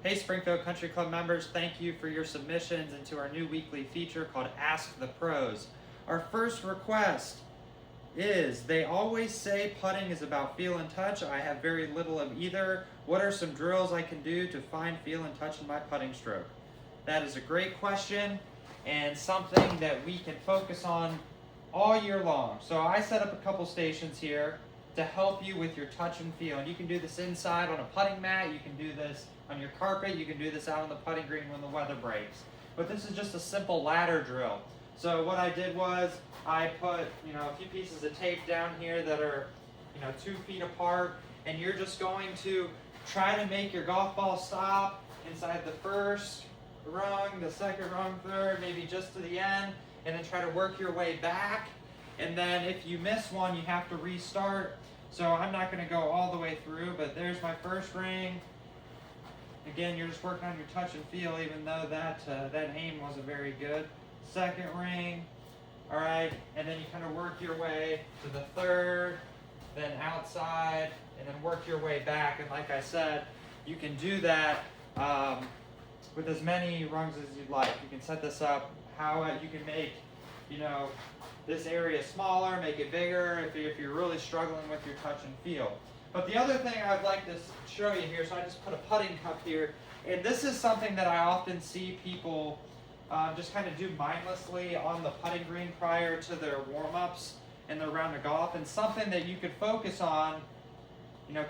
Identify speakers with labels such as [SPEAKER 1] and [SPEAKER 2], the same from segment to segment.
[SPEAKER 1] Hey Springfield Country Club members, thank you for your submissions into our new weekly feature called Ask the Pros. Our first request is, they always say putting is about feel and touch. I have very little of either. What are some drills I can do to find feel and touch in my putting stroke? That is a great question and something that we can focus on all year long. So I set up a couple stations here to help you with your touch and feel. And you can do this inside on a putting mat, you can do this on your carpet, you can do this out on the putting green when the weather breaks. But this is just a simple ladder drill. So what I did was I put a few pieces of tape down here that are 2 feet apart, and you're just going to try to make your golf ball stop inside the first rung, the second rung, third, maybe just to the end, and then try to work your way back. And then if you miss one, you have to restart. So I'm not going to go all the way through, but there's my first ring. Again, you're just working on your touch and feel, even though that aim wasn't very good. Second ring, all right, and then you kind of work your way to the third, then outside, and then work your way back. And like I said, you can do that with as many rungs as you'd like. You can set this up how you can make this area smaller, make it bigger if you're really struggling with your touch and feel. But the other thing I'd like to show you here, so I just put a putting cup here, and this is something that I often see people just kind of do mindlessly on the putting green prior to their warm-ups and their round of golf, and something that you could focus on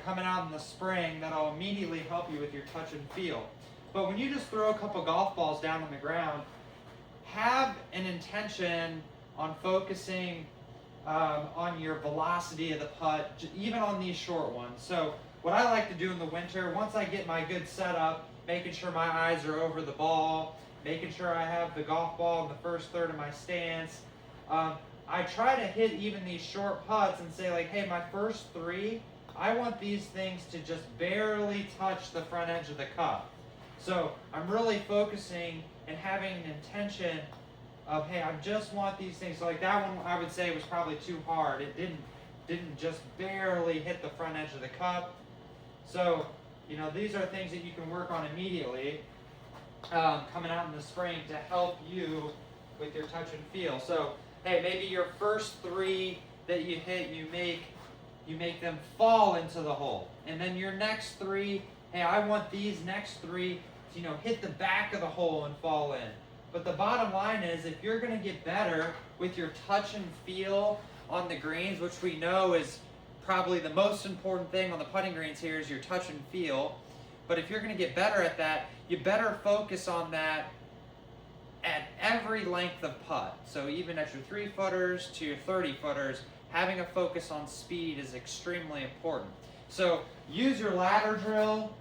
[SPEAKER 1] coming out in the spring that'll immediately help you with your touch and feel. But when you just throw a couple golf balls down on the ground, have an intention on focusing on your velocity of the putt, even on these short ones. So what I like to do in the winter, once I get my good setup, making sure my eyes are over the ball, making sure I have the golf ball in the first third of my stance, I try to hit even these short putts and say like, hey, my first 3, I want these things to just barely touch the front edge of the cup. So I'm really focusing and having an intention of, hey, I just want these things. So like that one, I would say was probably too hard. It didn't just barely hit the front edge of the cup. So these are things that you can work on immediately coming out in the spring to help you with your touch and feel. So hey, maybe your first 3 that you hit, you make them fall into the hole, and then your next 3, hey, I want these next 3 to hit the back of the hole and fall in. But the bottom line is, if you're going to get better with your touch and feel on the greens, which we know is probably the most important thing on the putting greens here is your touch and feel. But if you're going to get better at that, you better focus on that at every length of putt. So even at your 3-footers to your 30-footers, having a focus on speed is extremely important. So use your ladder drill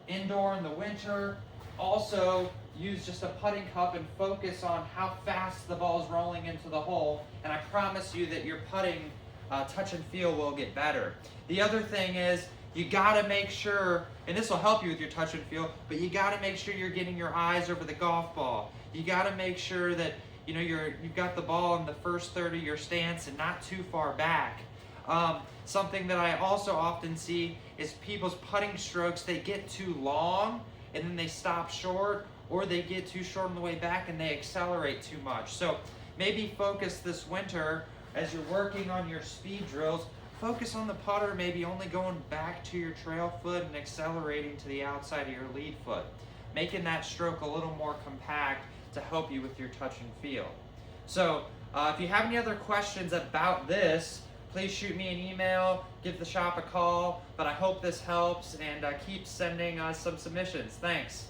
[SPEAKER 1] indoor in the winter. Also use just a putting cup and focus on how fast the ball's rolling into the hole, and I promise you that your putting touch and feel will get better. The other thing is, you gotta make sure, and this will help you with your touch and feel, but you gotta make sure you're getting your eyes over the golf ball. You gotta make sure that you've got the ball in the first third of your stance and not too far back. Something that I also often see is people's putting strokes, they get too long and then they stop short, or they get too short on the way back and they accelerate too much. So maybe focus this winter as you're working on your speed drills, focus on the putter, maybe only going back to your trail foot and accelerating to the outside of your lead foot, making that stroke a little more compact to help you with your touch and feel. So if you have any other questions about this, please shoot me an email, give the shop a call, but I hope this helps, and keep sending us some submissions. Thanks.